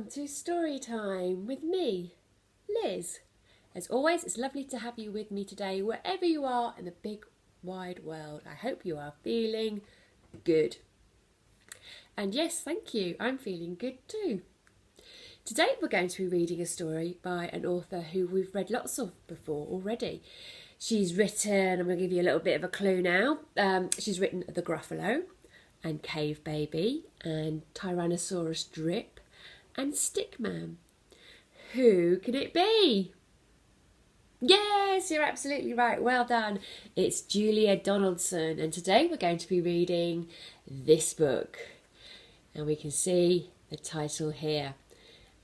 to Story Time with me, Liz. As always, it's lovely to have you with me today, wherever you are in the big wide world. I hope you are feeling good. And yes, thank you, I'm feeling good too. Today we're going to be reading a story by an author who we've read lots of before already. She's written, I'm going to give you a little bit of a clue now, she's written The Gruffalo and Cave Baby and Tyrannosaurus Drip and Stickman. Who can it be? Yes, you're absolutely right. Well done. It's Julia Donaldson, and today we're going to be reading this book. And we can see the title here,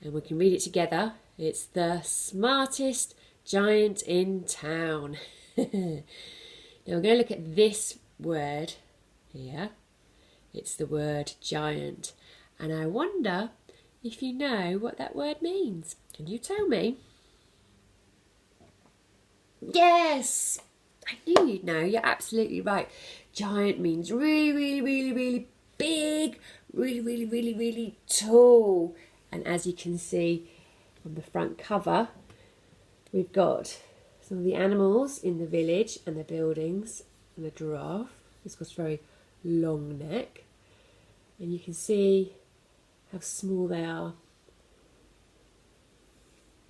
and we can read it together. It's The Smartest Giant in Town. Now we're going to look at this word here. It's the word giant, and I wonder if you know what that word means. Can you tell me? Yes, I knew you'd know. You're absolutely right. Giant means really big, really tall. And as you can see on the front cover, we've got some of the animals in the village and the buildings and the giraffe. It's got a very long neck. And you can see how small they are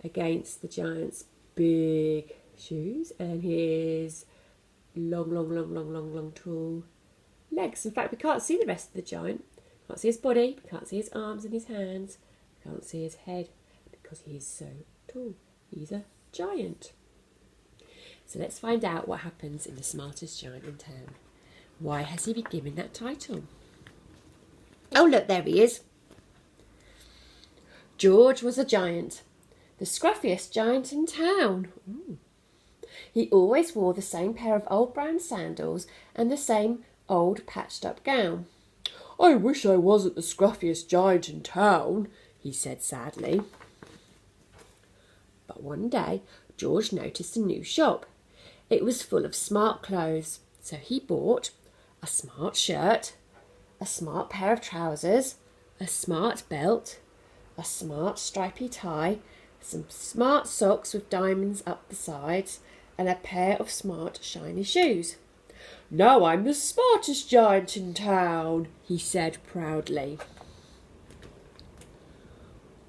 against the giant's big shoes, and his long, tall legs. In fact, we can't see the rest of the giant. We can't see his body, we can't see his arms and his hands, we can't see his head because he is so tall. He's a giant. So let's find out what happens in The Smartest Giant in Town. Why has he been given that title? Oh, look, there he is. George was a giant, the scruffiest giant in town. Ooh. He always wore the same pair of old brown sandals and the same old patched-up gown. "I wish I wasn't the scruffiest giant in town," he said sadly. But one day, George noticed a new shop. It was full of smart clothes, so he bought a smart shirt, a smart pair of trousers, a smart belt, a smart stripy tie, some smart socks with diamonds up the sides, and a pair of smart shiny shoes. "Now I'm the smartest giant in town," he said proudly.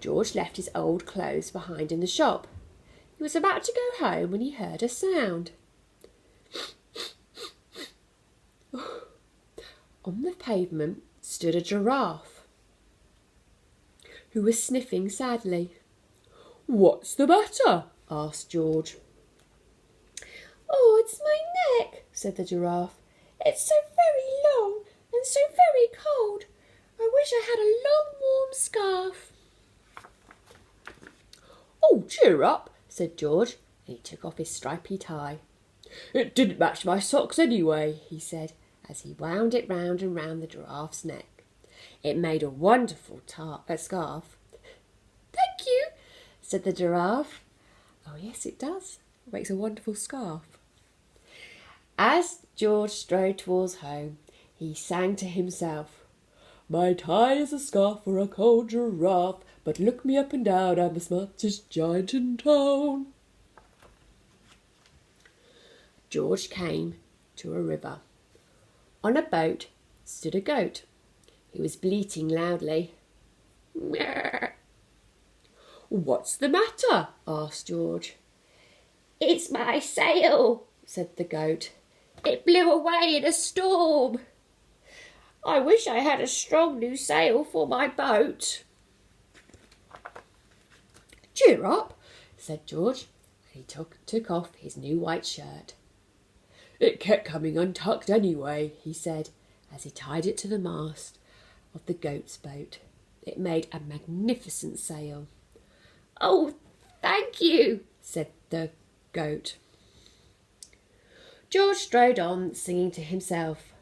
George left his old clothes behind in the shop. He was about to go home when he heard a sound. On the pavement stood a giraffe, who was sniffing sadly. "What's the matter?" asked George. "Oh, it's my neck," said the giraffe. "It's so very long and so very cold. I wish I had a long warm scarf." "Oh, cheer up," said George, and he took off his stripy tie. "It didn't match my socks anyway," he said, as he wound it round and round the giraffe's neck. It made a wonderful scarf. "Thank you," said the giraffe. "Oh, yes, it does. It makes a wonderful scarf." As George strode towards home, he sang to himself, "My tie is a scarf for a cold giraffe, but look me up and down, I'm the smartest giant in town." George came to a river. On a boat stood a goat. He was bleating loudly. "Meow." "What's the matter?" asked George. "It's my sail," said the goat. "It blew away in a storm. I wish I had a strong new sail for my boat." "Cheer up," said George, and he took off his new white shirt. "It kept coming untucked anyway," he said, as he tied it to the mast of the goat's boat. It made a magnificent sail. "Oh, thank you," said the goat. George strode on, singing to himself,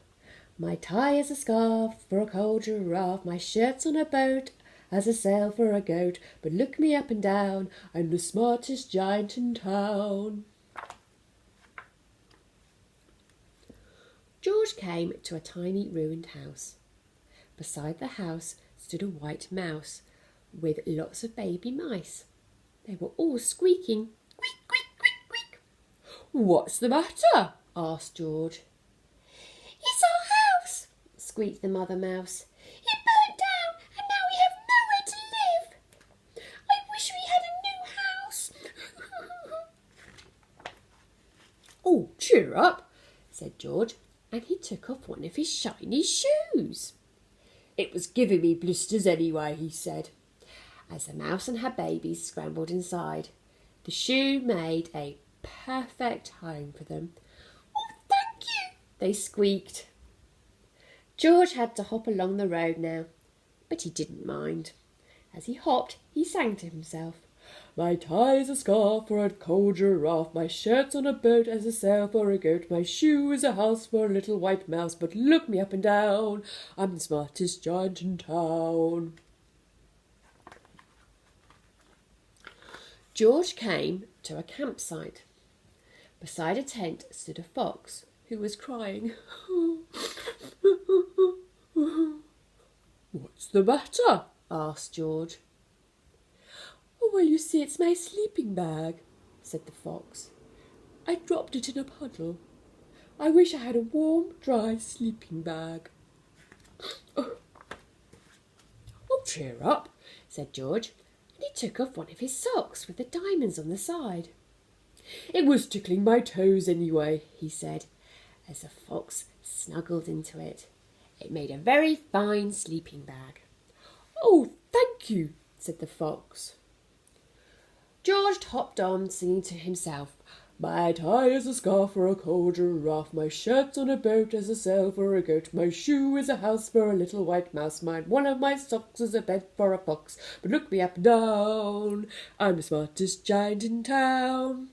"My tie is a scarf for a cold giraffe, my shirt's on a boat as a sail for a goat, but look me up and down, I'm the smartest giant in town." George came to a tiny ruined house. Beside the house stood a white mouse with lots of baby mice. They were all squeaking, squeak, squeak, squeak, squeak. "What's the matter?" asked George. "It's our house," squeaked the mother mouse. "It burnt down and now we have nowhere to live. I wish we had a new house." "Oh, cheer up," said George, and he took off one of his shiny shoes. "It was giving me blisters anyway," he said, as the mouse and her babies scrambled inside. The shoe made a perfect home for them. "Oh, thank you," they squeaked. George had to hop along the road now, but he didn't mind. As he hopped, he sang to himself. "My tie's a scarf for a cold giraffe, my shirt's on a boat as a sail for a goat, my shoe is a house for a little white mouse, but look me up and down, I'm the smartest giant in town." George came to a campsite. Beside a tent stood a fox who was crying. "What's the matter?" asked George. "Oh, well, you see, it's my sleeping bag," said the fox. "I dropped it in a puddle. I wish I had a warm, dry sleeping bag." "Oh, cheer up," said George, and he took off one of his socks with the diamonds on the side. "It was tickling my toes anyway," he said, as the fox snuggled into it. It made a very fine sleeping bag. "Oh, thank you," said the fox. George hopped on, singing to himself. "My tie is a scarf for a cold giraffe, my shirt's on a boat as a sail for a goat, my shoe is a house for a little white mouse, one of my socks is a bed for a fox, but look me up and down, I'm the smartest giant in town."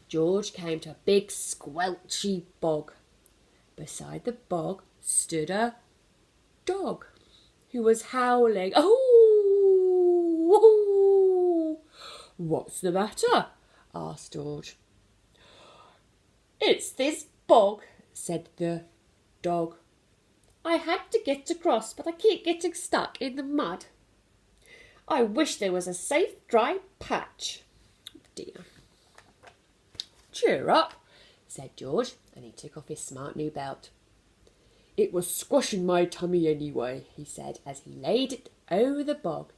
George came to a big squelchy bog. Beside the bog stood a dog who was howling. "Oh! Oh!" "What's the matter?" asked George. "It's this bog," said the dog. "I had to get across, but I keep getting stuck in the mud. I wish there was a safe, dry patch." "Oh dear." "Cheer up," said George, and he took off his smart new belt. "It was squashing my tummy anyway," he said, as he laid it over the bog.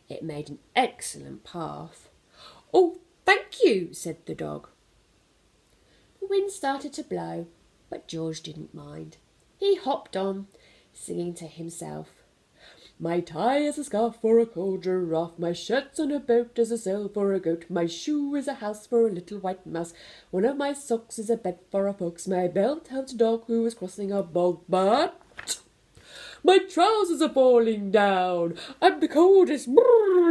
It made an excellent path. "Oh, thank you," said the dog. The wind started to blow, but George didn't mind. He hopped on, singing to himself. "My tie is a scarf for a cold giraffe, my shirt's on a boat as a sail for a goat, my shoe is a house for a little white mouse, one of my socks is a bed for a fox, my belt held a dog who was crossing a bog, but my trousers are falling down, I'm the coldest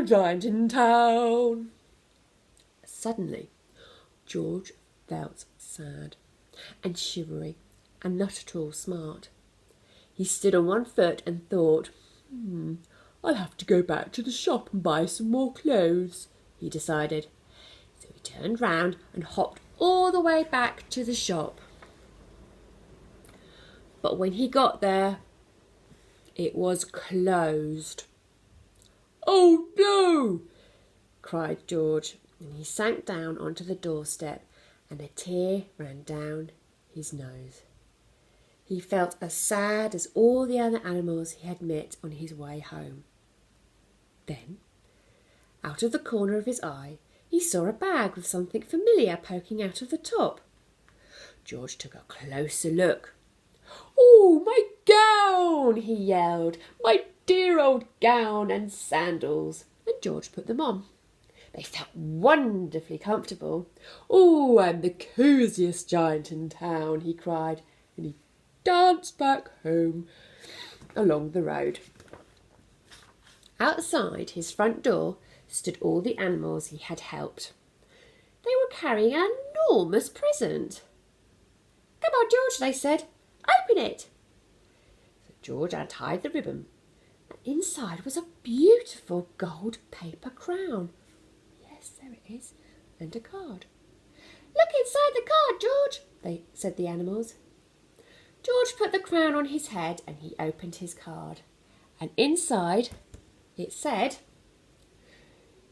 giant in town." Suddenly, George felt sad and shivery and not at all smart. He stood on one foot and thought, "I'll have to go back to the shop and buy some more clothes," he decided. So he turned round and hopped all the way back to the shop. But when he got there, it was closed. "Oh no!" cried George, and he sank down onto the doorstep, and a tear ran down his nose. He felt as sad as all the other animals he had met on his way home. Then, out of the corner of his eye, he saw a bag with something familiar poking out of the top. George took a closer look. "Oh, my gown!" he yelled. "My dear old gown and sandals!" And George put them on. They felt wonderfully comfortable. "Oh, I'm the cosiest giant in town," he cried, and he danced back home along the road. Outside his front door stood all the animals he had helped. They were carrying an enormous present. "Come on, George," they said. "Open it." So George untied the ribbon, and inside was a beautiful gold paper crown. Yes, there it is, and a card. "Look inside the card, George," said the animals. George put the crown on his head and he opened his card. And inside it said,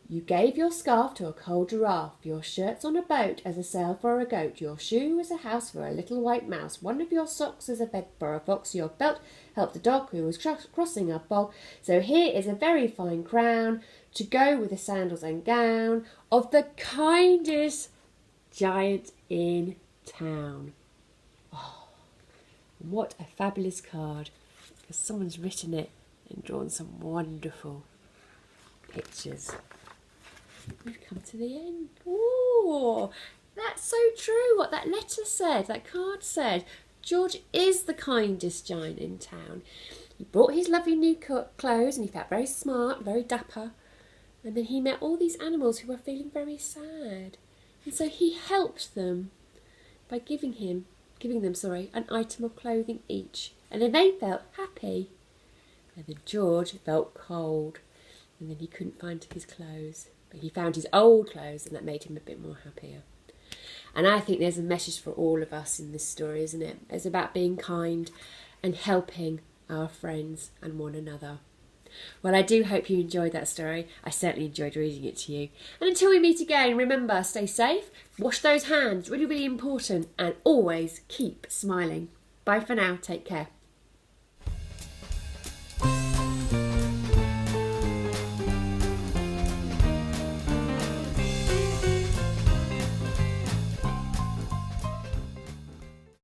"You gave your scarf to a cold giraffe, your shirt's on a boat as a sail for a goat, your shoe is a house for a little white mouse, one of your socks is a bed for a fox, your belt helped a dog who was crossing a bog, so here is a very fine crown to go with the sandals and gown of the kindest giant in town." Oh, what a fabulous card, because someone's written it and drawn some wonderful pictures. We've come to the end. Oh, that's so true what that letter said, that card said. George is the kindest giant in town. He brought his lovely new clothes and he felt very smart, very dapper. And then he met all these animals who were feeling very sad. And so he helped them by giving them an item of clothing each. And then they felt happy. And then George felt cold. And then he couldn't find his clothes. But he found his old clothes and that made him a bit more happier. And I think there's a message for all of us in this story, isn't it? It's about being kind and helping our friends and one another. Well, I do hope you enjoyed that story. I certainly enjoyed reading it to you. And until we meet again, remember, stay safe, wash those hands, really, really important, and always keep smiling. Bye for now. Take care.